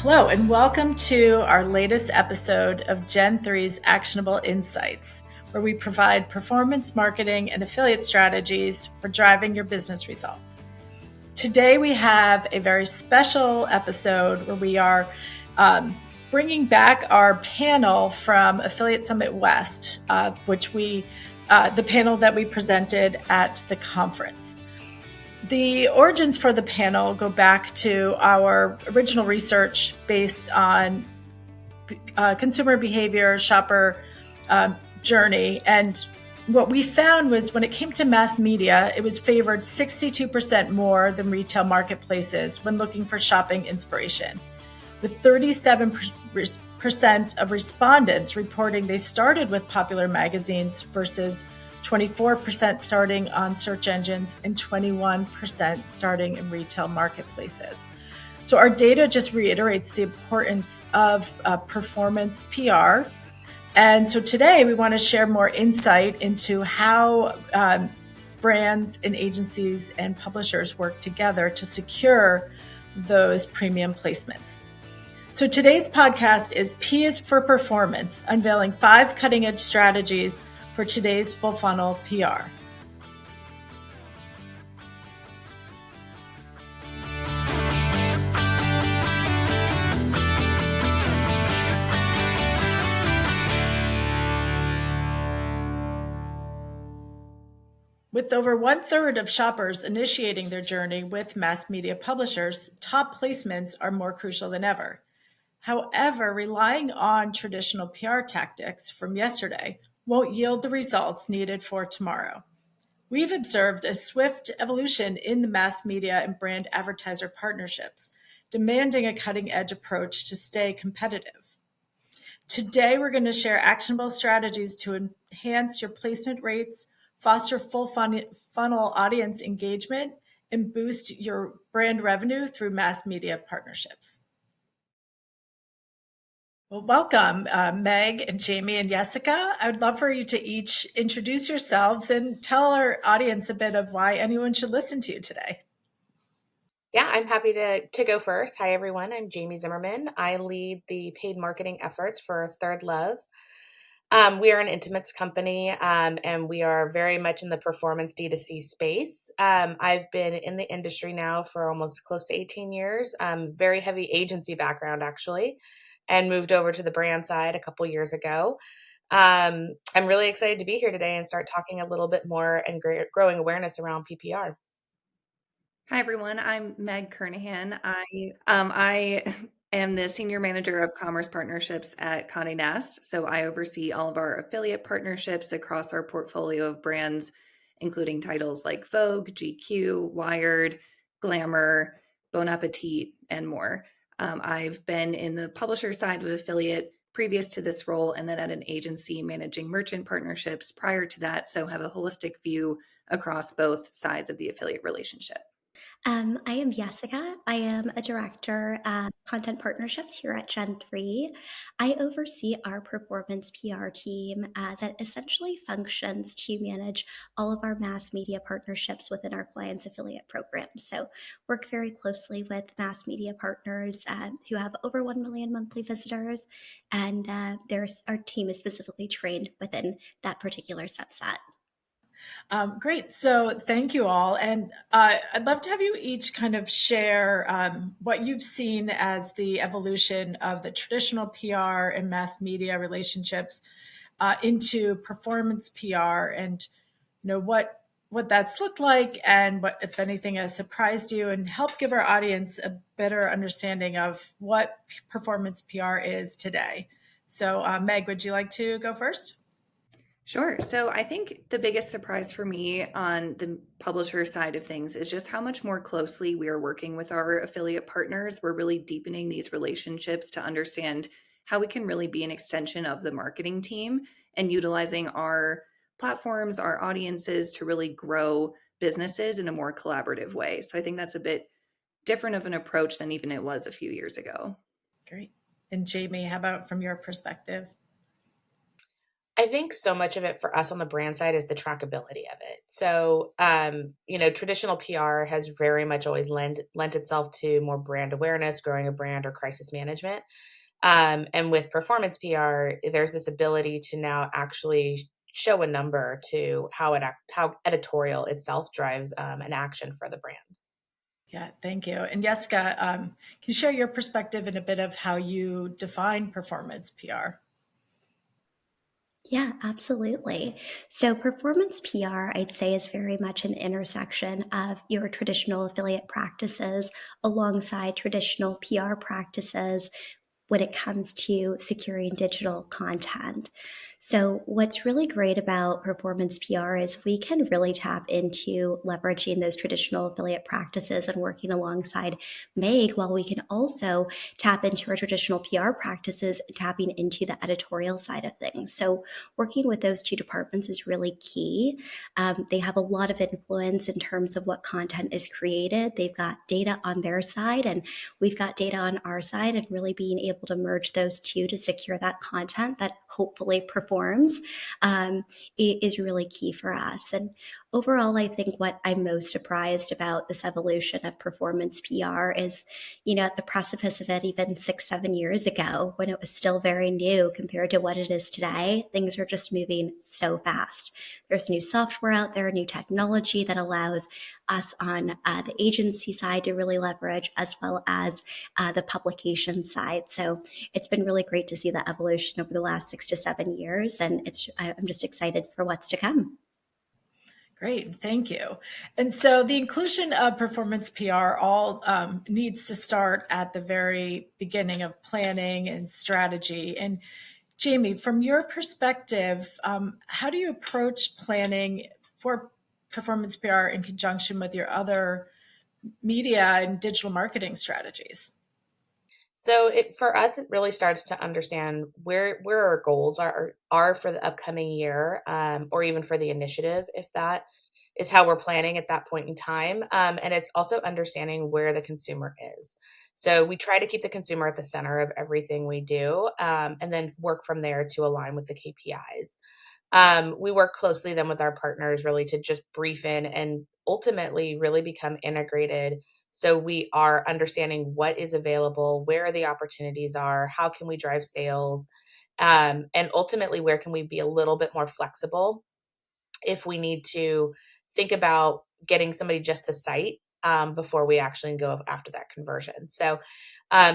Hello, and welcome to our latest episode of Gen 3's Actionable Insights, where we provide performance marketing and affiliate strategies for driving your business results. Today, we have a very special episode where we are bringing back our panel from Affiliate Summit West, the panel that we presented at the conference. The origins for the panel go back to our original research based on consumer behavior, shopper journey. And what we found was when it came to mass media, it was favored 62% more than retail marketplaces when looking for shopping inspiration, with 37% of respondents reporting they started with popular magazines versus 24% starting on search engines and 21% starting in retail marketplaces. So our data just reiterates the importance of performance PR. And so today we want to share more insight into how brands and agencies and publishers work together to secure those premium placements. So today's podcast is P is for Performance, unveiling 5 cutting-edge strategies for today's full funnel PR. With over 1/3 of shoppers initiating their journey with mass media publishers, top placements are more crucial than ever. However, relying on traditional PR tactics from yesterday won't yield the results needed for tomorrow. We've observed a swift evolution in the mass media and brand advertiser partnerships, demanding a cutting-edge approach to stay competitive. Today, we're going to share actionable strategies to enhance your placement rates, foster full funnel audience engagement, and boost your brand revenue through mass media partnerships. Well, welcome, Meg and Jamie and Yesica. I would love for you to each introduce yourselves and tell our audience a bit of why anyone should listen to you today. Yeah, I'm happy to go first. Hi, everyone. I'm Jamie Zimmerman. I lead the paid marketing efforts for ThirdLove. We are an intimates company, and we are very much in the performance D2C space. I've been in the industry now for almost close to 18 years, very heavy agency background, actually, and moved over to the brand side a couple years ago. I'm really excited to be here today and start talking a little bit more and growing awareness around PPR. Hi, everyone. I'm Meg Kernahan. I am the Senior Manager of Commerce Partnerships at Condé Nast. So I oversee all of our affiliate partnerships across our portfolio of brands, including titles like Vogue, GQ, Wired, Glamour, Bon Appetit, and more. I've been in the publisher side of affiliate previous to this role, and then at an agency managing merchant partnerships prior to that. So have a holistic view across both sides of the affiliate relationship. I am Yesica. I am a director at content partnerships here at Gen 3. I oversee our performance PR team that essentially functions to manage all of our mass media partnerships within our clients' affiliate programs. So work very closely with mass media partners who have over 1 million monthly visitors. And our team is specifically trained within that particular subset. Great. So thank you all. And I'd love to have you each kind of share what you've seen as the evolution of the traditional PR and mass media relationships into performance PR, and what that's looked like, and what, if anything, has surprised you, and help give our audience a better understanding of what performance PR is today. So Meg, would you like to go first? Sure. So I think the biggest surprise for me on the publisher side of things is just how much more closely we are working with our affiliate partners. We're really deepening these relationships to understand how we can really be an extension of the marketing team and utilizing our platforms, our audiences to really grow businesses in a more collaborative way. So I think that's a bit different of an approach than even it was a few years ago. Great. And Jamie, how about from your perspective? I think so much of it for us on the brand side is the trackability of it. So, traditional PR has very much always lent itself to more brand awareness, growing a brand, or crisis management. And with performance PR, there's this ability to now actually show a number to how editorial itself drives an action for the brand. Yeah, thank you. And Yesica, can you share your perspective and a bit of how you define performance PR? Yeah, absolutely. So, performance PR, I'd say, is very much an intersection of your traditional affiliate practices alongside traditional PR practices when it comes to securing digital content. So, what's really great about performance PR is we can really tap into leveraging those traditional affiliate practices and working alongside Meg, while we can also tap into our traditional PR practices, tapping into the editorial side of things. So, working with those two departments is really key. They have a lot of influence in terms of what content is created. They've got data on their side, and we've got data on our side, and really being able to merge those two to secure that content that hopefully performs is really key for us. And overall, I think what I'm most surprised about this evolution of performance PR is, at the precipice of it, even 6-7 years ago, when it was still very new compared to what it is today, things are just moving so fast. There's new software out there, new technology that allows us on the agency side to really leverage, as well as the publication side. So it's been really great to see the evolution over the last 6 to 7 years, and I'm just excited for what's to come. Great, thank you. And so the inclusion of performance PR all needs to start at the very beginning of planning and strategy. And Jamie, from your perspective, how do you approach planning for performance PR in conjunction with your other media and digital marketing strategies? So for us, it really starts to understand where our goals are for the upcoming year, or even for the initiative, if that is how we're planning at that point in time. And it's also understanding where the consumer is. So we try to keep the consumer at the center of everything we do, and then work from there to align with the KPIs. We work closely then with our partners really to just brief in and ultimately really become integrated. So we are understanding what is available, where the opportunities are, how can we drive sales, and ultimately where can we be a little bit more flexible if we need to think about getting somebody just to site before we actually go after that conversion. So,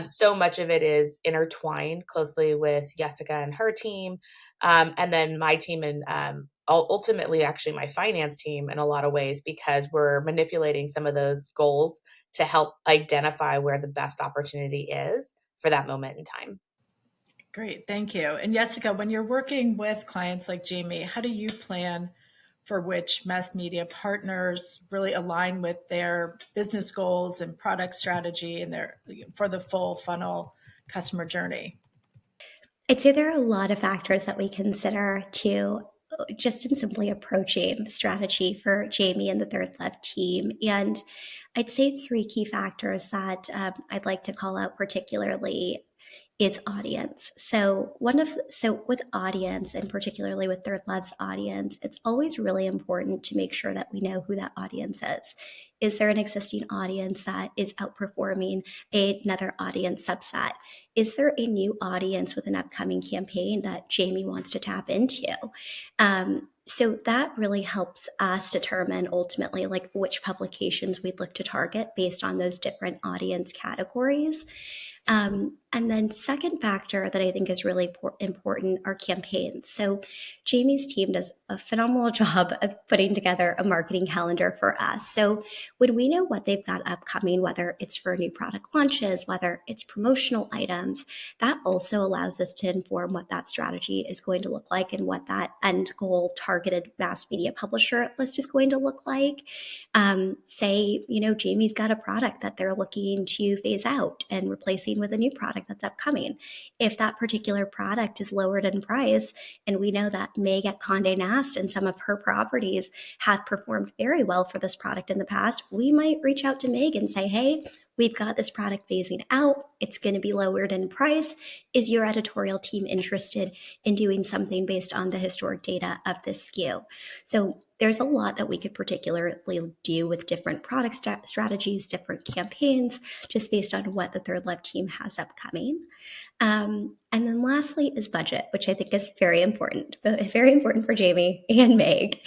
so much of it is intertwined closely with Yesica and her team, and then my team, and ultimately actually my finance team in a lot of ways, because we're manipulating some of those goals to help identify where the best opportunity is for that moment in time. Great, thank you. And Yesica, when you're working with clients like Jamie, how do you plan for which mass media partners really align with their business goals and product strategy and for the full funnel customer journey? I'd say there are a lot of factors that we consider to just in simply approaching the strategy for Jamie and the ThirdLove team. And I'd say three key factors that I'd like to call out particularly is audience. So with audience, and particularly with ThirdLove's audience, it's always really important to make sure that we know who that audience is. Is there an existing audience that is outperforming another audience subset? Is there a new audience with an upcoming campaign that Jamie wants to tap into? So that really helps us determine ultimately like which publications we'd look to target based on those different audience categories. And then second factor that I think is really important are campaigns. So Jamie's team does a phenomenal job of putting together a marketing calendar for us. So when we know what they've got upcoming, whether it's for new product launches, whether it's promotional items, that also allows us to inform what that strategy is going to look like and what that end goal targeted mass media publisher list is going to look like. Say, Jamie's got a product that they're looking to phase out and replacing with a new product that's upcoming. If that particular product is lowered in price, and we know that Meg at Condé Nast and some of her properties have performed very well for this product in the past, we might reach out to Meg and say, hey, we've got this product phasing out, it's going to be lowered in price. Is your editorial team interested in doing something based on the historic data of this SKU? So there's a lot that we could particularly do with different product strategies, different campaigns, just based on what the ThirdLove team has upcoming. And then lastly is budget, which I think is very important for Jamie and Meg.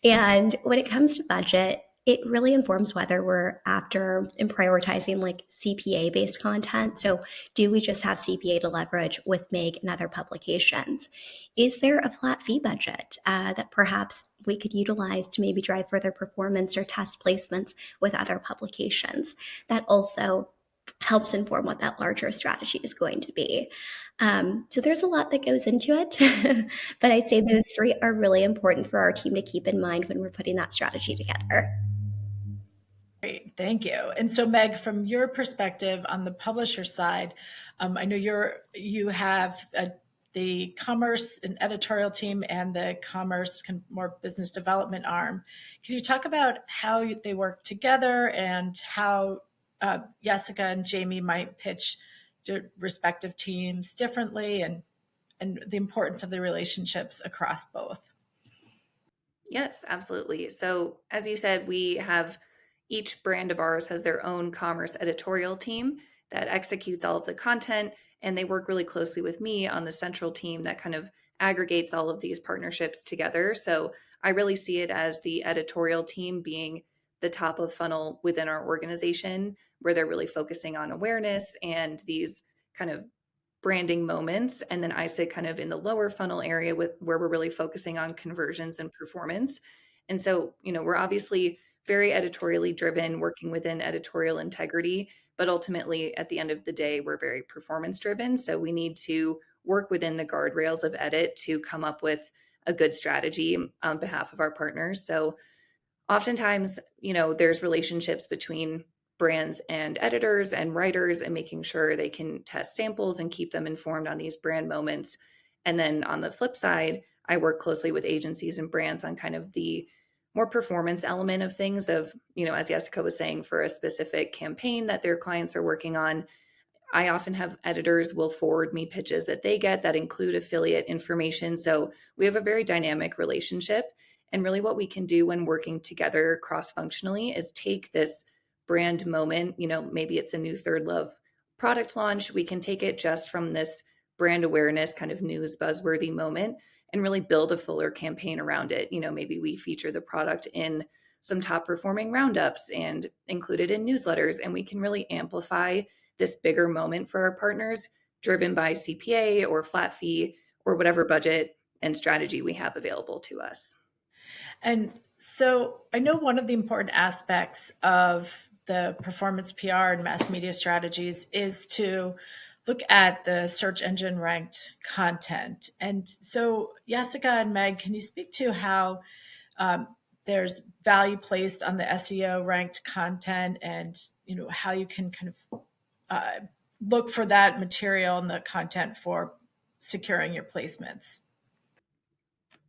And when it comes to budget, it really informs whether we're after and prioritizing like CPA based content. So do we just have CPA to leverage with Meg and other publications? Is there a flat fee budget that perhaps we could utilize to maybe drive further performance or test placements with other publications? That also helps inform what that larger strategy is going to be. So there's a lot that goes into it, but I'd say those three are really important for our team to keep in mind when we're putting that strategy together. Great, thank you. And so, Meg, from your perspective on the publisher side, I know you have the commerce and editorial team and the commerce more business development arm. Can you talk about how they work together and how Yesica and Jamie might pitch their respective teams differently, and the importance of the relationships across both? Yes, absolutely. So, as you said, we have each brand of ours has their own commerce editorial team that executes all of the content, and they work really closely with me on the central team that kind of aggregates all of these partnerships together. So, I really see it as the editorial team being the top of funnel within our organization, where they're really focusing on awareness and these kind of branding moments. And then I sit kind of in the lower funnel area where we're really focusing on conversions and performance. And so, we're obviously very editorially driven, working within editorial integrity, but ultimately at the end of the day, we're very performance driven. So we need to work within the guardrails of edit to come up with a good strategy on behalf of our partners. So oftentimes, there's relationships between brands and editors and writers and making sure they can test samples and keep them informed on these brand moments. And then on the flip side, I work closely with agencies and brands on kind of the more performance element of things of, as Yesica was saying, for a specific campaign that their clients are working on. I often have editors will forward me pitches that they get that include affiliate information. So we have a very dynamic relationship. And really what we can do when working together cross-functionally is take this brand moment, maybe it's a new ThirdLove product launch. We can take it just from this brand awareness kind of news buzzworthy moment and really build a fuller campaign around it. Maybe we feature the product in some top performing roundups and include it in newsletters, and we can really amplify this bigger moment for our partners driven by CPA or flat fee or whatever budget and strategy we have available to us. And so I know one of the important aspects of the performance PR and mass media strategies is to look at the search engine ranked content. And so Yesica and Meg, can you speak to how there's value placed on the SEO ranked content and, how you can kind of look for that material and the content for securing your placements?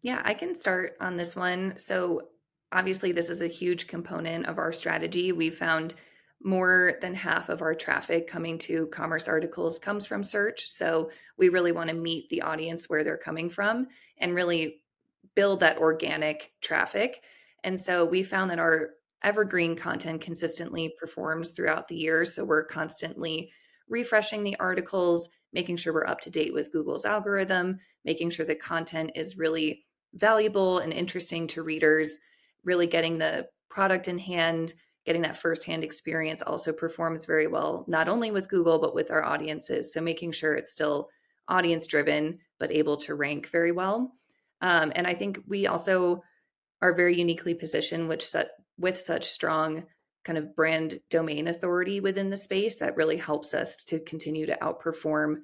Yeah, I can start on this one. So obviously this is a huge component of our strategy. We found more than half of our traffic coming to commerce articles comes from search. So we really want to meet the audience where they're coming from and really build that organic traffic. And so we found that our evergreen content consistently performs throughout the year. So we're constantly refreshing the articles, making sure we're up to date with Google's algorithm, making sure the content is really valuable and interesting to readers, really getting the product in hand, getting that firsthand experience also performs very well, not only with Google, but with our audiences. So making sure it's still audience driven, but able to rank very well. And I think we also are very uniquely positioned with such strong kind of brand domain authority within the space that really helps us to continue to outperform,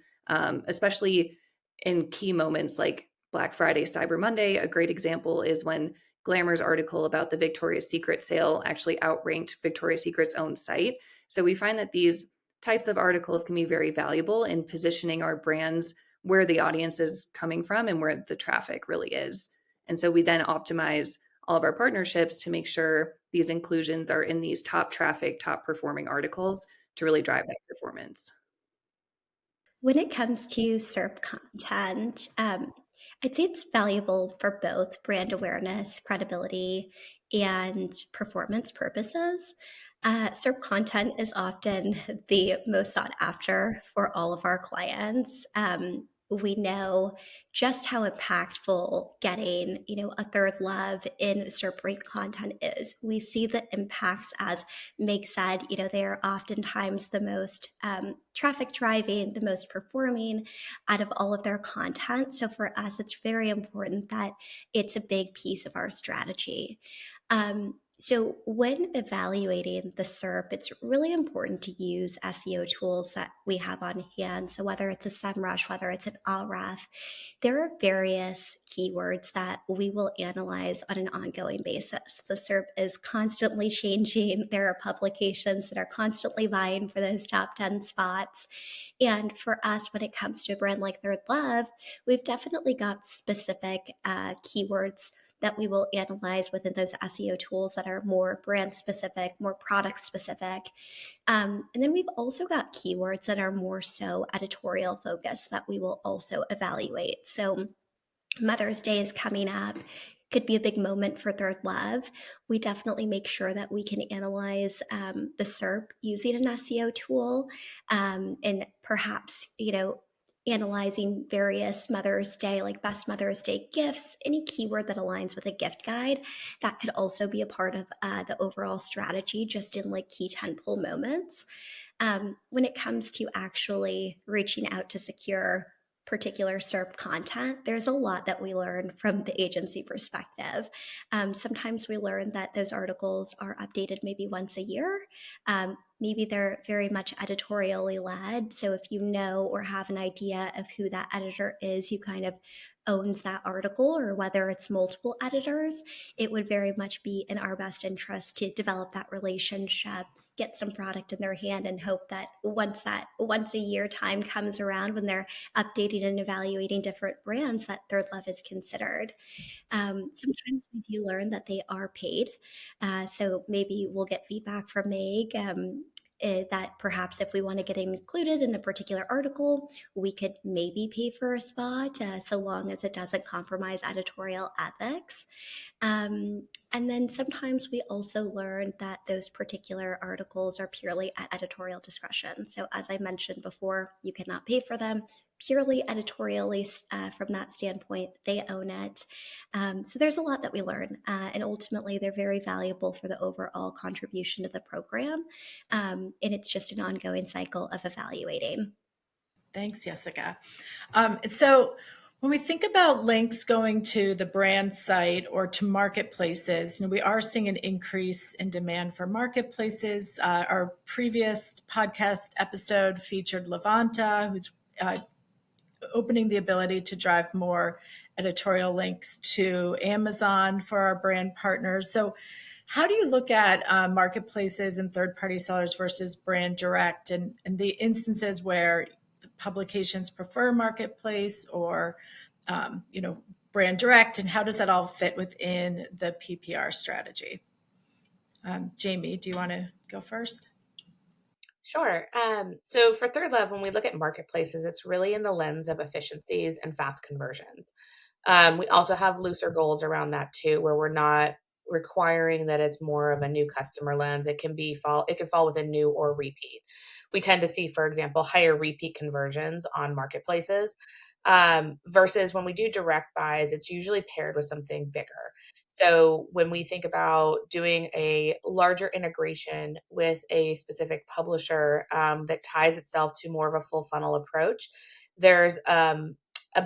especially in key moments like Black Friday, Cyber Monday. A great example is when Glamour's article about the Victoria's Secret sale actually outranked Victoria's Secret's own site. So we find that these types of articles can be very valuable in positioning our brands where the audience is coming from and where the traffic really is. And so we then optimize all of our partnerships to make sure these inclusions are in these top traffic, top performing articles to really drive that performance. When it comes to SERP content, I'd say it's valuable for both brand awareness, credibility, and performance purposes. SERP content is often the most sought after for all of our clients. We know just how impactful getting, a third love in SERP rate content is. We see the impacts, as Meg said, they are oftentimes the most traffic driving, the most performing out of all of their content. So for us, it's very important that it's a big piece of our strategy. So when evaluating the SERP, it's really important to use SEO tools that we have on hand. So whether it's a SEMrush, whether it's an Ahref, there are various keywords that we will analyze on an ongoing basis. The SERP is constantly changing. There are publications that are constantly vying for those top 10 spots. And for us, when it comes to a brand like ThirdLove, we've definitely got specific keywords that we will analyze within those SEO tools that are more brand specific, more product specific. And then we've also got keywords that are more so editorial focused that we will also evaluate. So Mother's Day is coming up. Could be a big moment for ThirdLove. We definitely make sure that we can analyze the SERP using an SEO tool, and perhaps, analyzing various Mother's Day, like best Mother's Day gifts, any keyword that aligns with a gift guide. That could also be a part of the overall strategy, just in like key tentpole moments. When it comes to actually reaching out to secure particular SERP content, there's a lot that we learn from the agency perspective. Sometimes we learn that those articles are updated maybe once a year. Maybe they're very much editorially led. So if you know or have an idea of who that editor is, who kind of owns that article, or whether it's multiple editors, it would very much be in our best interest to develop that relationship, get some product in their hand, and hope that once a year time comes around when they're updating and evaluating different brands, that ThirdLove is considered. Sometimes we do learn that they are paid. So maybe we'll get feedback from Meg that perhaps if we want to get included in a particular article, we could maybe pay for a spot, so long as it doesn't compromise editorial ethics. And then sometimes we also learn that those particular articles are purely at editorial discretion. So as I mentioned before, you cannot pay for them. Purely editorially, from that standpoint, they own it. So there's a lot that we learn. And ultimately, they're very valuable for the overall contribution to the program. And it's just an ongoing cycle of evaluating. Thanks, Yesica. So when we think about links going to the brand site or to marketplaces, we are seeing an increase in demand for marketplaces. Our previous podcast episode featured Levanta, who's opening the ability to drive more editorial links to Amazon for our brand partners. So how do you look at marketplaces and third-party sellers versus brand direct, and the instances where the publications prefer marketplace or brand direct, and how does that all fit within the PPR strategy? Jamie, do you want to go first? Sure. So for ThirdLove, when we look at marketplaces, it's really in the lens of efficiencies and fast conversions. We also have looser goals around that too, where we're not requiring that it's more of a new customer lens. It can fall within new or repeat. We tend to see, for example, higher repeat conversions on marketplaces, versus when we do direct buys, it's usually paired with something bigger. So when we think about doing a larger integration with a specific publisher that ties itself to more of a full funnel approach, there's a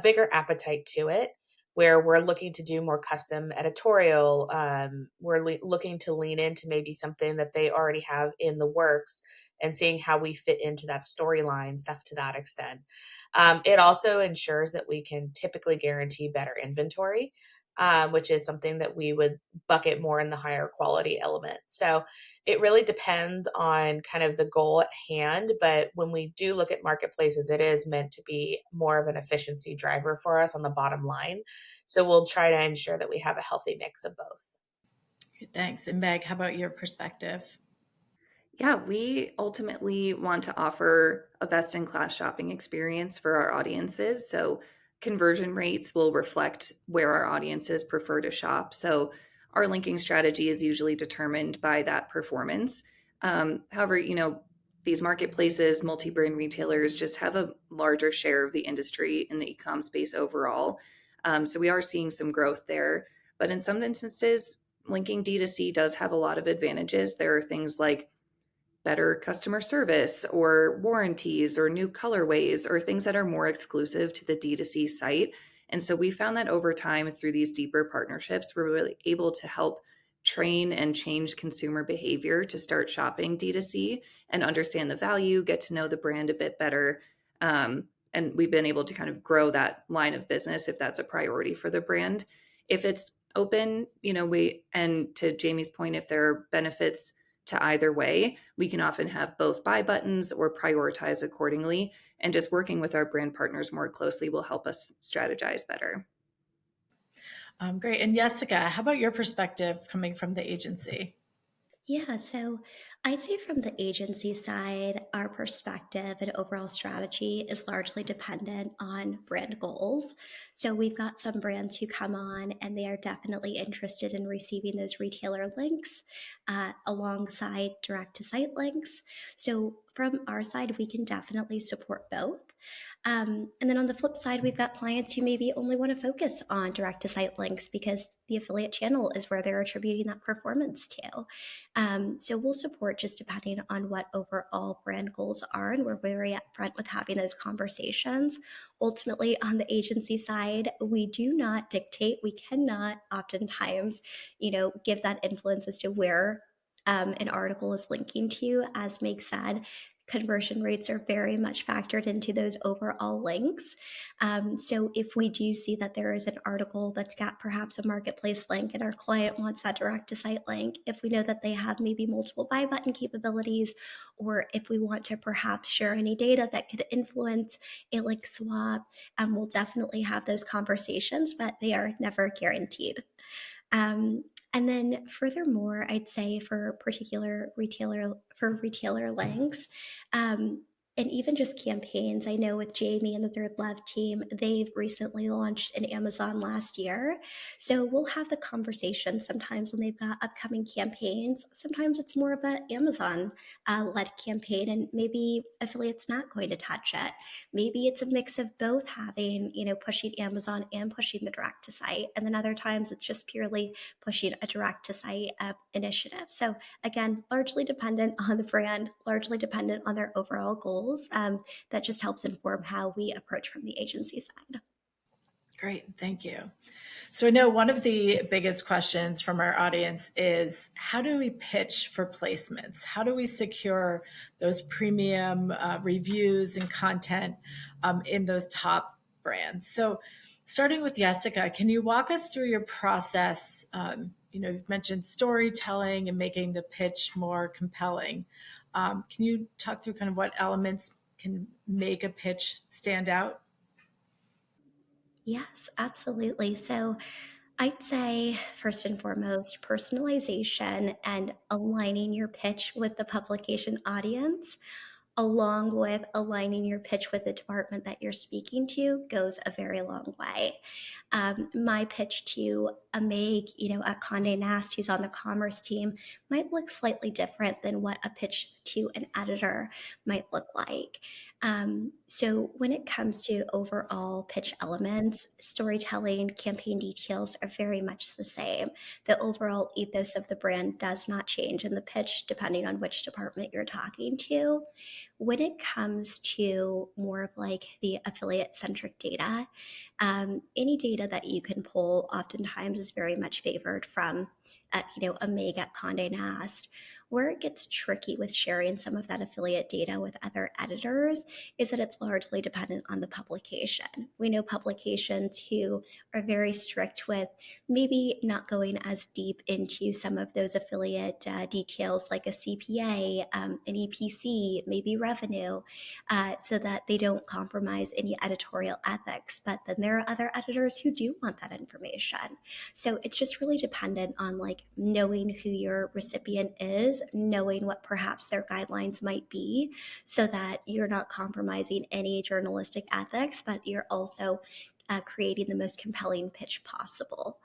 bigger appetite to it, where we're looking to do more custom editorial. We're looking to lean into maybe something that they already have in the works and seeing how we fit into that storyline, stuff to that extent. It also ensures that we can typically guarantee better inventory, which is something that we would bucket more in the higher quality element. So it really depends on kind of the goal at hand. But when we do look at marketplaces, it is meant to be more of an efficiency driver for us on the bottom line. So we'll try to ensure that we have a healthy mix of both. Thanks. And Meg, how about your perspective? Yeah, we ultimately want to offer a best-in-class shopping experience for our audiences. So conversion rates will reflect where our audiences prefer to shop. So our linking strategy is usually determined by that performance. However, these marketplaces, multi-brand retailers just have a larger share of the industry in the e-com space overall. So we are seeing some growth there. But in some instances, linking D2C does have a lot of advantages. There are things like better customer service or warranties or new colorways or things that are more exclusive to the D2C site. And so we found that over time through these deeper partnerships, we're really able to help train and change consumer behavior to start shopping D2C and understand the value, get to know the brand a bit better. And we've been able to kind of grow that line of business if that's a priority for the brand. If it's open, and to Jamie's point, if there are benefits to either way, we can often have both buy buttons or prioritize accordingly. And just working with our brand partners more closely will help us strategize better. Great. And Yesica, how about your perspective coming from the agency? Yeah, so I'd say from the agency side, our perspective and overall strategy is largely dependent on brand goals. So we've got some brands who come on and they are definitely interested in receiving those retailer links alongside direct to site links. So from our side, we can definitely support both. And then on the flip side, we've got clients who maybe only want to focus on direct to site links because the affiliate channel is where they're attributing that performance to. So we'll support just depending on what overall brand goals are, and we're very upfront with having those conversations. Ultimately, on the agency side, we do not dictate. We cannot oftentimes, give that influence as to where an article is linking to. As Meg said, conversion rates are very much factored into those overall links. So if we do see that there is an article that's got perhaps a marketplace link and our client wants that direct to site link, if we know that they have maybe multiple buy button capabilities, or if we want to perhaps share any data that could influence a link swap, we'll definitely have those conversations, but they are never guaranteed. And then furthermore, I'd say for retailer links, and even just campaigns. I know with Jamie and the ThirdLove team, they've recently launched in Amazon last year. So we'll have the conversation sometimes when they've got upcoming campaigns. Sometimes it's more of an Amazon led campaign, and maybe affiliate's not going to touch it. Maybe it's a mix of both having, pushing Amazon and pushing the direct to site. And then other times it's just purely pushing a direct to site initiative. So again, largely dependent on the brand, largely dependent on their overall goals. That just helps inform how we approach from the agency side. Great, thank you. So I know one of the biggest questions from our audience is, how do we pitch for placements? How do we secure those premium reviews and content in those top brands? So starting with Yesica, can you walk us through your process? You've mentioned storytelling and making the pitch more compelling. Can you talk through kind of what elements can make a pitch stand out? Yes, absolutely. So I'd say, first and foremost, personalization and aligning your pitch with the publication audience, along with aligning your pitch with the department that you're speaking to, goes a very long way. My pitch to a Meg, at Condé Nast, who's on the commerce team, might look slightly different than what a pitch to an editor might look like. So when it comes to overall pitch elements, storytelling, campaign details are very much the same. The overall ethos of the brand does not change in the pitch depending on which department you're talking to. When it comes to more of like the affiliate centric data, any data that you can pull oftentimes is very much favored from, a Meg at Condé Nast. Where it gets tricky with sharing some of that affiliate data with other editors is that it's largely dependent on the publication. We know publications who are very strict with maybe not going as deep into some of those affiliate details like a CPA, an EPC, maybe revenue, so that they don't compromise any editorial ethics. But then there are other editors who do want that information. So it's just really dependent on like knowing who your recipient is is, knowing what perhaps their guidelines might be so that you're not compromising any journalistic ethics, but you're also creating the most compelling pitch possible.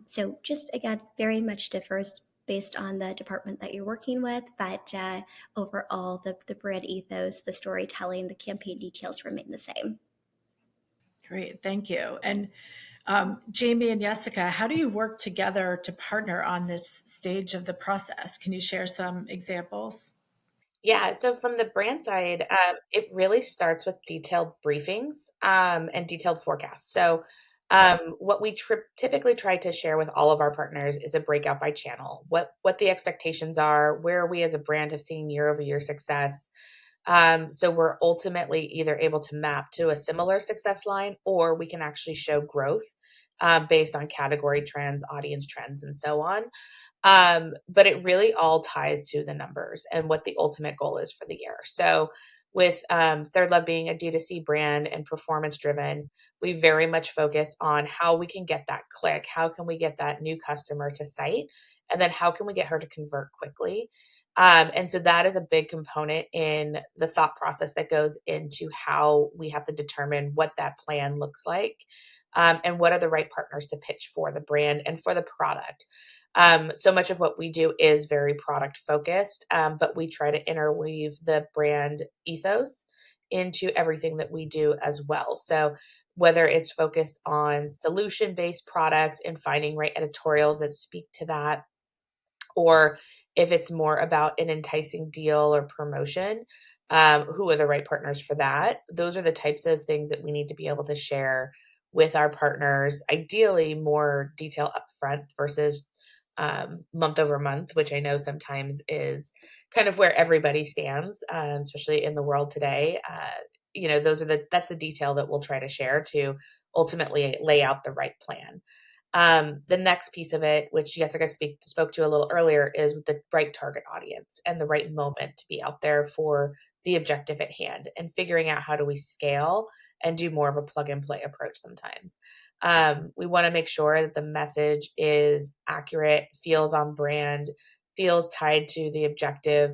So just again, very much differs based on the department that you're working with, but overall, the brand ethos, the storytelling, the campaign details remain the same. Great, thank you. And Jamie and Yesica, how do you work together to partner on this stage of the process? Can you share some examples? Yeah, so from the brand side, it really starts with detailed briefings and detailed forecasts. So, what we typically try to share with all of our partners is a breakout by channel, what the expectations are, where we as a brand have seen year over year success. So we're ultimately either able to map to a similar success line, or we can actually show growth based on category trends, audience trends, and so on. But it really all ties to the numbers and what the ultimate goal is for the year. So with ThirdLove being a D2C brand and performance driven, we very much focus on how we can get that click. How can we get that new customer to site? And then how can we get her to convert quickly? And so that is a big component in the thought process that goes into how we have to determine what that plan looks like, and what are the right partners to pitch for the brand and for the product. So much of what we do is very product focused, but we try to interweave the brand ethos into everything that we do as well. So whether it's focused on solution-based products and finding right editorials that speak to that, or if it's more about an enticing deal or promotion, who are the right partners for that? Those are the types of things that we need to be able to share with our partners, ideally more detail upfront versus month over month, which I know sometimes is kind of where everybody stands, especially in the world today. That's the detail that we'll try to share to ultimately lay out the right plan. The next piece of it, which Yesica spoke to a little earlier, is the right target audience and the right moment to be out there for the objective at hand, and figuring out how do we scale and do more of a plug and play approach sometimes. We want to make sure that the message is accurate, feels on brand, feels tied to the objective.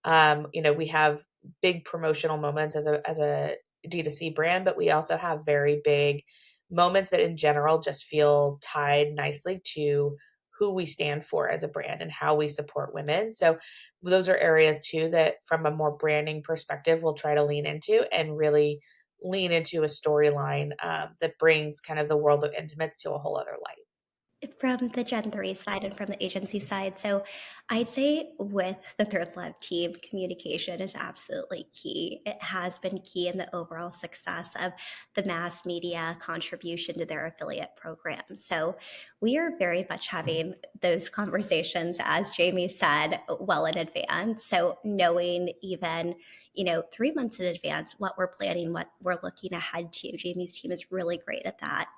We have big promotional moments as a D2C brand, but we also have very big moments that in general just feel tied nicely to who we stand for as a brand and how we support women. So those are areas too that from a more branding perspective, we'll try to lean into and really lean into a storyline that brings kind of the world of intimates to a whole other light. From the Gen 3 side and from the agency side. So I'd say with the ThirdLove team, communication is absolutely key. It has been key in the overall success of the mass media contribution to their affiliate program. So we are very much having those conversations, as Jamie said, well in advance. So knowing even 3 months in advance what we're planning, what we're looking ahead to. Jamie's team is really great at that.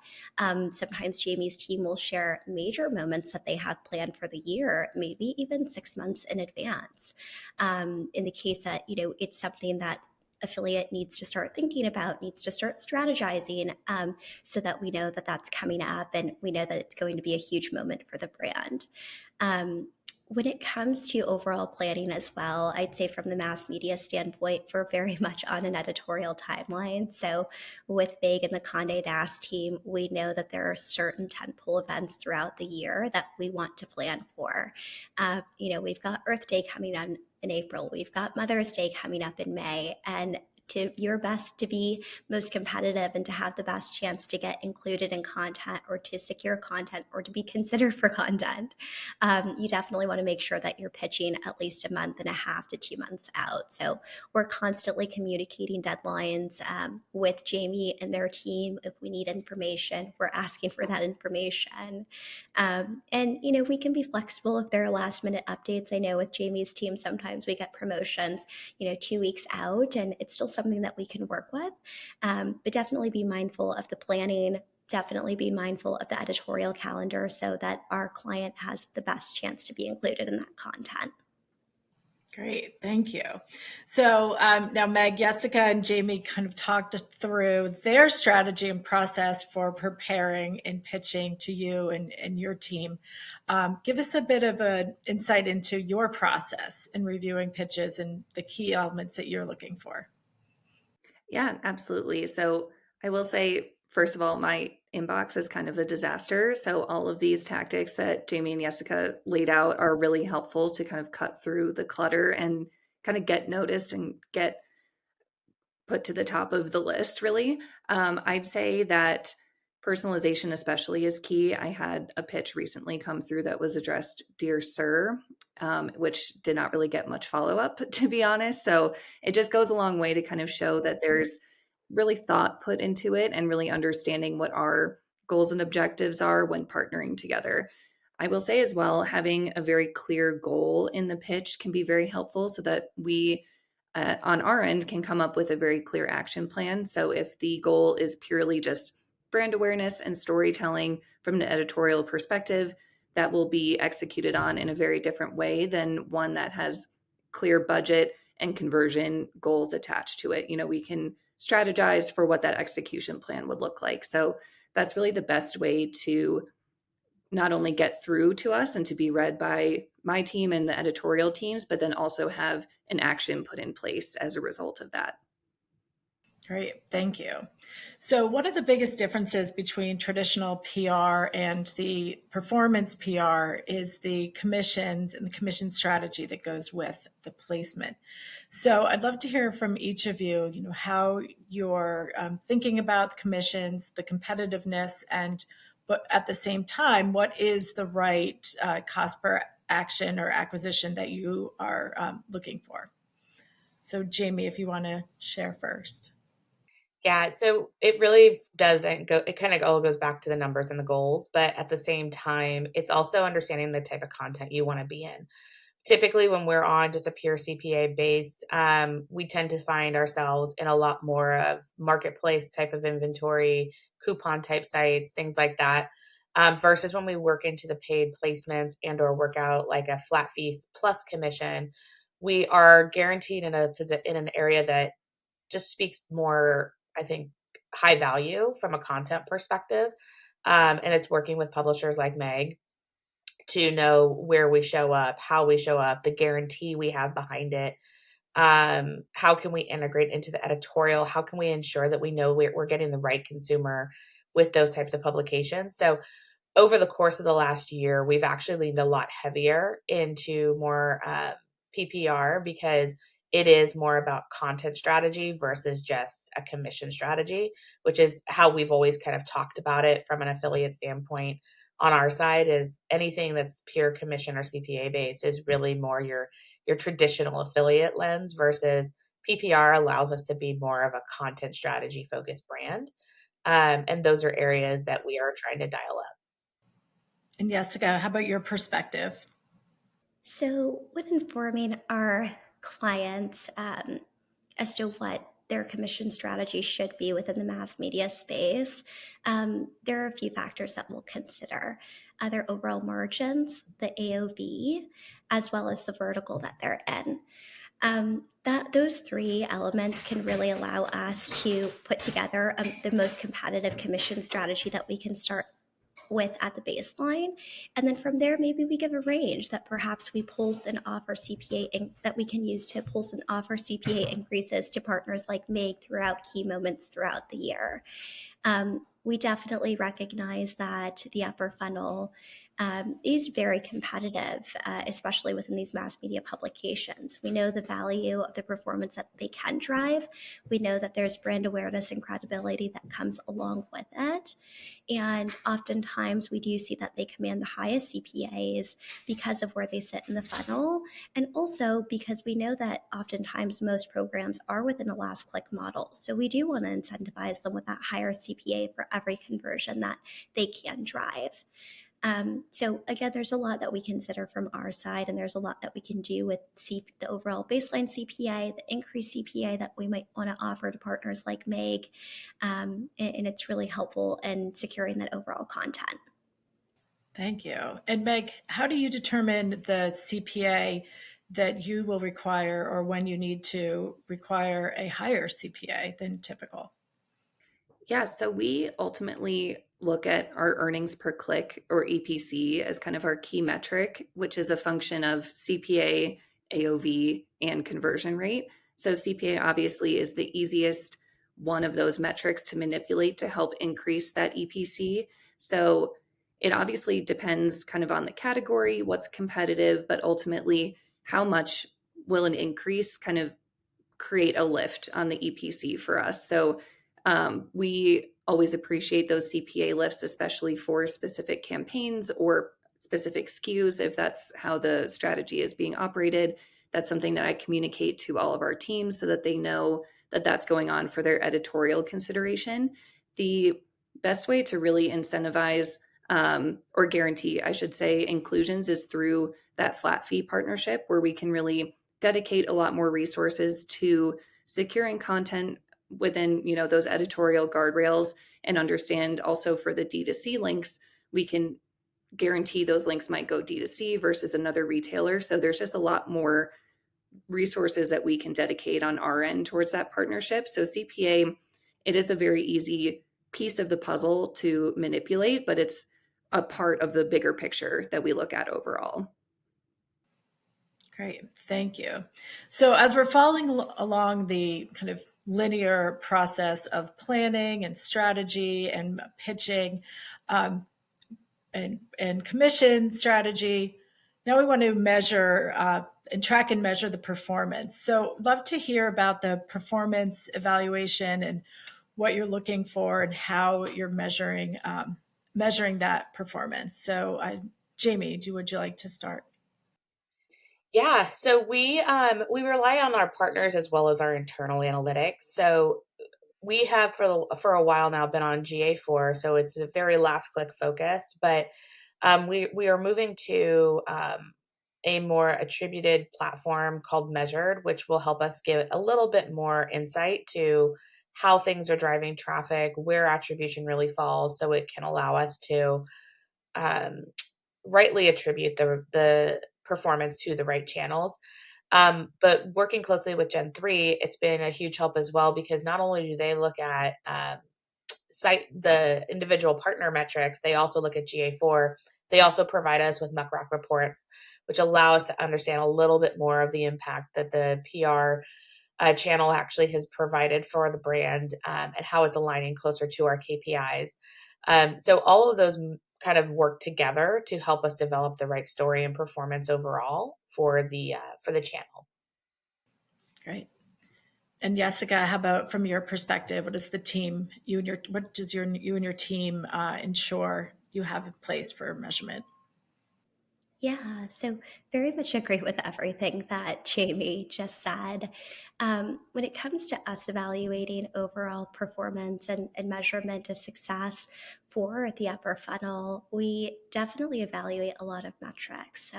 Sometimes Jamie's team will share major moments that they have planned for the year, maybe even 6 months in advance. In the case that, it's something that affiliate needs to start thinking about, needs to start strategizing, so that we know that that's coming up and we know that it's going to be a huge moment for the brand. When it comes to overall planning as well, I'd say from the mass media standpoint, we're very much on an editorial timeline. So with Meg and the Condé Nast team, we know that there are certain tentpole events throughout the year that we want to plan for. We've got Earth Day coming on in April. We've got Mother's Day coming up in May. And to your best to be most competitive and to have the best chance to get included in content or to secure content or to be considered for content, you definitely want to make sure that you're pitching at least a month and a half to 2 months out. So we're constantly communicating deadlines with Jamie and their team. If we need information, we're asking for that information. And we can be flexible if there are last minute updates. I know with Jamie's team, sometimes we get promotions, 2 weeks out, and it's still something that we can work with. But definitely be mindful of the planning, definitely be mindful of the editorial calendar so that our client has the best chance to be included in that content. Great, thank you. So now Meg, Yesica, and Jamie kind of talked through their strategy and process for preparing and pitching to you and your team. Give us a bit of an insight into your process in reviewing pitches and the key elements that you're looking for. Yeah, absolutely. So I will say, first of all, my inbox is kind of a disaster. So all of these tactics that Jamie and Jessica laid out are really helpful to kind of cut through the clutter and kind of get noticed and get put to the top of the list, really. I'd say that personalization, especially, is key. I had a pitch recently come through that was addressed Dear Sir, which did not really get much follow up, to be honest. So it just goes a long way to kind of show that there's really thought put into it and really understanding what our goals and objectives are when partnering together. I will say as well, having a very clear goal in the pitch can be very helpful so that we on our end can come up with a very clear action plan. So if the goal is purely just brand awareness and storytelling from an editorial perspective, that will be executed on in a very different way than one that has clear budget and conversion goals attached to it. You know, we can strategize for what that execution plan would look like. So that's really the best way to not only get through to us and to be read by my team and the editorial teams, but then also have an action put in place as a result of that. Great, thank you. So what are the biggest differences between traditional PR and the performance PR is the commissions and the commission strategy that goes with the placement. So I'd love to hear from each of you, how you're thinking about the commissions, the competitiveness, but at the same time, what is the right cost per action or acquisition that you are looking for? So Jamie, if you want to share first. Yeah, so it really doesn't go, it kind of all goes back to the numbers and the goals, but at the same time, it's also understanding the type of content you want to be in. Typically, when we're on just a pure CPA based, we tend to find ourselves in a lot more of marketplace type of inventory, coupon type sites, things like that. Versus when we work into the paid placements and or work out like a flat fee plus commission, we are guaranteed in an area that just speaks more, I think, high value from a content perspective. And it's working with publishers like Meg to know where we show up, how we show up, the guarantee we have behind it. How can we integrate into the editorial? How can we ensure that we know we're getting the right consumer with those types of publications? So over the course of the last year, we've actually leaned a lot heavier into more PPR because it is more about content strategy versus just a commission strategy, which is how we've always kind of talked about it from an affiliate standpoint. On our side is anything that's pure commission or CPA based is really more your traditional affiliate lens versus PPR allows us to be more of a content strategy focused brand. And those are areas that we are trying to dial up. And Jessica, how about your perspective? So when informing our clients as to what their commission strategy should be within the mass media space, there are a few factors that we'll consider. Their overall margins, the AOV, as well as the vertical that they're in. Those three elements can really allow us to put together the most competitive commission strategy that we can start with at the baseline. And then from there, maybe we give a range that perhaps we pulse and offer CPA that we can use to pulse and offer CPA increases to partners like Meg throughout key moments throughout the year. We definitely recognize that the upper funnel is very competitive, especially within these mass media publications. We know the value of the performance that they can drive. We know that there's brand awareness and credibility that comes along with it. And oftentimes we do see that they command the highest CPAs because of where they sit in the funnel. And also because we know that oftentimes most programs are within a last click model. So we do want to incentivize them with that higher CPA for every conversion that they can drive. So again, there's a lot that we consider from our side, and there's a lot that we can do with the overall baseline CPA, the increased CPA that we might want to offer to partners like Meg, and it's really helpful in securing that overall content. Thank you. And Meg, how do you determine the CPA that you will require, or when you need to require a higher CPA than typical? Yeah, so we ultimately look at our earnings per click, or EPC, as kind of our key metric, which is a function of CPA, AOV, and conversion rate. So CPA obviously is the easiest one of those metrics to manipulate to help increase that EPC. So it obviously depends kind of on the category, what's competitive, but ultimately how much will an increase kind of create a lift on the EPC for us. So we always appreciate those CPA lifts, especially for specific campaigns or specific SKUs, if that's how the strategy is being operated. That's something that I communicate to all of our teams so that they know that that's going on for their editorial consideration. The best way to really incentivize or guarantee, I should say, inclusions is through that flat fee partnership, where we can really dedicate a lot more resources to securing content within, those editorial guardrails, and understand also for the D2C links, we can guarantee those links might go D2C versus another retailer. So there's just a lot more resources that we can dedicate on our end towards that partnership. So CPA, it is a very easy piece of the puzzle to manipulate, but it's a part of the bigger picture that we look at overall. Great, thank you. So as we're following along the kind of linear process of planning and strategy and pitching and commission strategy, now we want to measure and track and measure the performance. So love to hear about the performance evaluation and what you're looking for and how you're measuring that performance. So Jamie, would you like to start? Yeah, so we rely on our partners as well as our internal analytics. So we have for a while now been on GA4, so it's a very last click focused, but we are moving to a more attributed platform called Measured, which will help us give a little bit more insight to how things are driving traffic, where attribution really falls, so it can allow us to rightly attribute the performance to the right channels. But working closely with Gen 3, it's been a huge help as well, because not only do they look at cite the individual partner metrics, they also look at GA4. They also provide us with MuckRock reports, which allow us to understand a little bit more of the impact that the PR channel actually has provided for the brand, and how it's aligning closer to our KPIs. So all of those kind of work together to help us develop the right story and performance overall for the channel. Great. And Yesica, how about from your perspective? What does you and your team ensure you have in place for measurement? Yeah, so very much agree with everything that Jamie just said. When it comes to us evaluating overall performance and measurement of success for the upper funnel, we definitely evaluate a lot of metrics.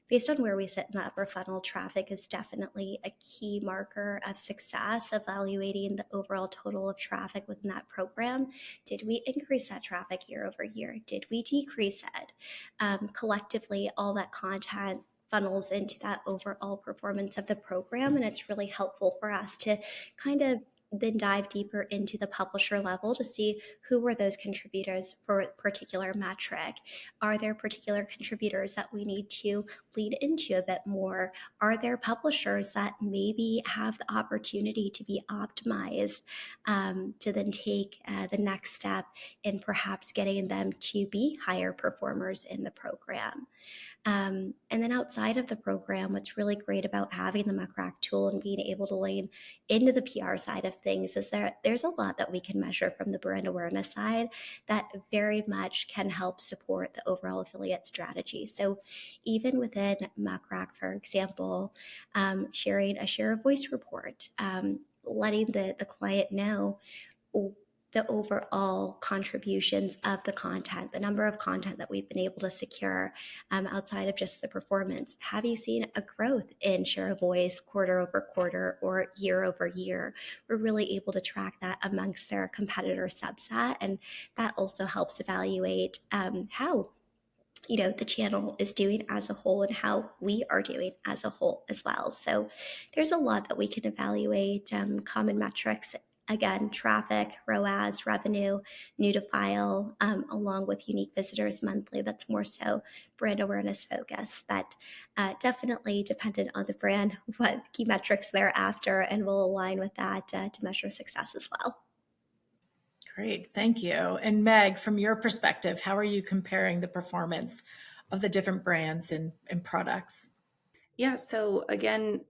Based on where we sit in the upper funnel, traffic is definitely a key marker of success, evaluating the overall total of traffic within that program. Did we increase that traffic year over year? Did we decrease it? Collectively, all that content funnels into that overall performance of the program. And it's really helpful for us to kind of then dive deeper into the publisher level to see who were those contributors for a particular metric. Are there particular contributors that we need to lead into a bit more? Are there publishers that maybe have the opportunity to be optimized to then take the next step in perhaps getting them to be higher performers in the program? And then outside of the program, what's really great about having the MuckRock tool and being able to lean into the PR side of things is there's a lot that we can measure from the brand awareness side that very much can help support the overall affiliate strategy. So even within MuckRock, for example, sharing a share of voice report, letting the client know the overall contributions of the content, the number of content that we've been able to secure outside of just the performance. Have you seen a growth in share of voice quarter over quarter or year over year? We're really able to track that amongst their competitor subset, and that also helps evaluate how the channel is doing as a whole and how we are doing as a whole as well. So there's a lot that we can evaluate, common metrics. Again, traffic, ROAS, revenue, new to file, along with unique visitors monthly. That's more so brand awareness focus, but definitely dependent on the brand, what key metrics they're after, and we'll align with that to measure success as well. Great, thank you. And Meg, from your perspective, how are you comparing the performance of the different brands and products? Yeah, so again,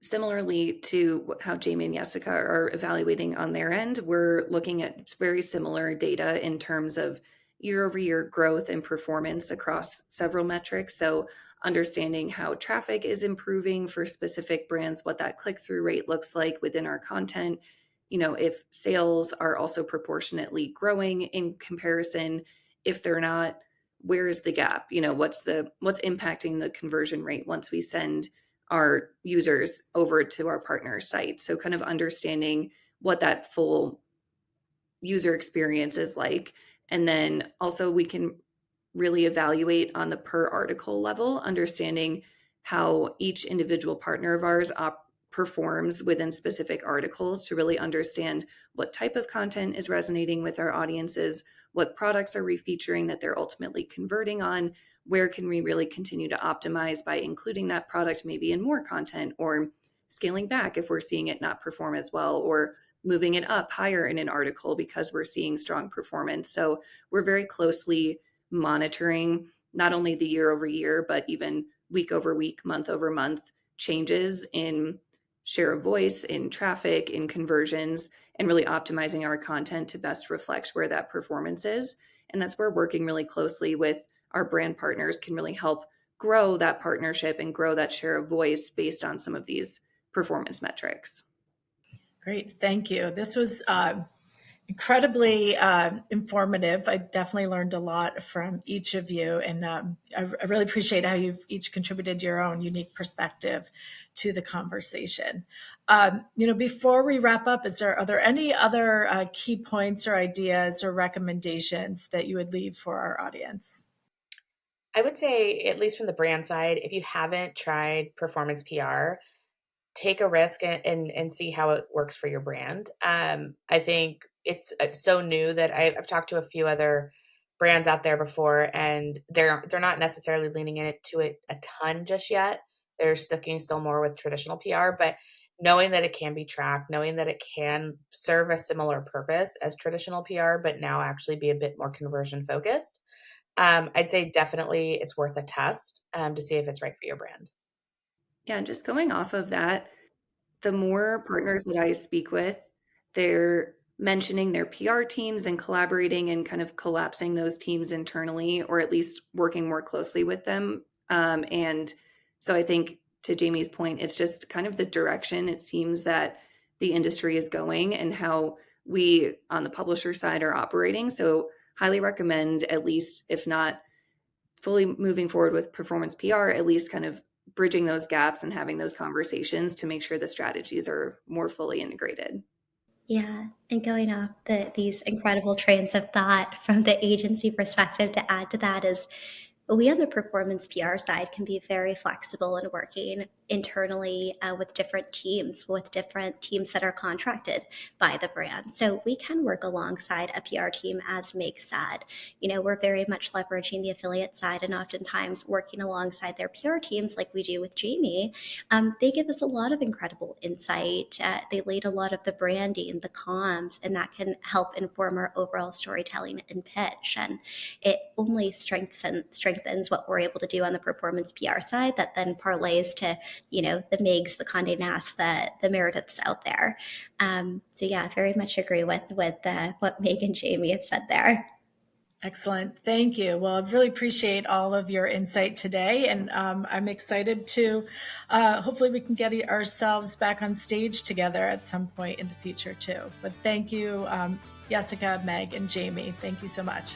similarly to how Jamie and Yesica are evaluating on their end, we're looking at very similar data in terms of year-over-year growth and performance across several metrics. So understanding how traffic is improving for specific brands, what that click-through rate looks like within our content, if sales are also proportionately growing in comparison. If they're not, where is the gap? What's impacting the conversion rate once we send our users over to our partner site? So kind of understanding what that full user experience is like. And then also we can really evaluate on the per article level, understanding how each individual partner of ours performs within specific articles to really understand what type of content is resonating with our audiences, what products are we featuring that they're ultimately converting on, where can we really continue to optimize by including that product maybe in more content, or scaling back if we're seeing it not perform as well, or moving it up higher in an article because we're seeing strong performance. So we're very closely monitoring not only the year over year, but even week over week, month over month changes in share of voice, in traffic, in conversions, and really optimizing our content to best reflect where that performance is. And that's where working really closely with our brand partners can really help grow that partnership and grow that share of voice based on some of these performance metrics. Great, thank you. This was incredibly informative. I definitely learned a lot from each of you, and I really appreciate how you've each contributed your own unique perspective to the conversation. Before we wrap up, are there any other key points or ideas or recommendations that you would leave for our audience? I would say, at least from the brand side, if you haven't tried performance PR, take a risk and see how it works for your brand. I think it's so new that I've talked to a few other brands out there before, and they're not necessarily leaning into it a ton just yet. They're sticking still more with traditional PR, but knowing that it can be tracked, knowing that it can serve a similar purpose as traditional PR, but now actually be a bit more conversion focused. I'd say definitely it's worth a test to see if it's right for your brand. Yeah, just going off of that, the more partners that I speak with, they're mentioning their PR teams and collaborating and kind of collapsing those teams internally, or at least working more closely with them. And so I think, to Jamie's point, it's just kind of the direction it seems that the industry is going and how we on the publisher side are operating. So highly recommend, at least if not fully moving forward with performance PR, at least kind of bridging those gaps and having those conversations to make sure the strategies are more fully integrated. Yeah, and going off these incredible trains of thought from the agency perspective, to add to that is we on the performance PR side can be very flexible in working internally with different teams that are contracted by the brand. So we can work alongside a PR team, as Meg said. We're very much leveraging the affiliate side and oftentimes working alongside their PR teams like we do with Jamie. They give us a lot of incredible insight. They lead a lot of the branding, the comms, and that can help inform our overall storytelling and pitch. And it only strengthens what we're able to do on the performance PR side, that then parlays to, the Megs, the Condé Nast, the Merediths out there. So yeah, very much agree with what Meg and Jamie have said there. Excellent. Thank you. Well, I really appreciate all of your insight today, and I'm excited to hopefully we can get ourselves back on stage together at some point in the future too. But thank you, Yesica, Meg, and Jamie. Thank you so much.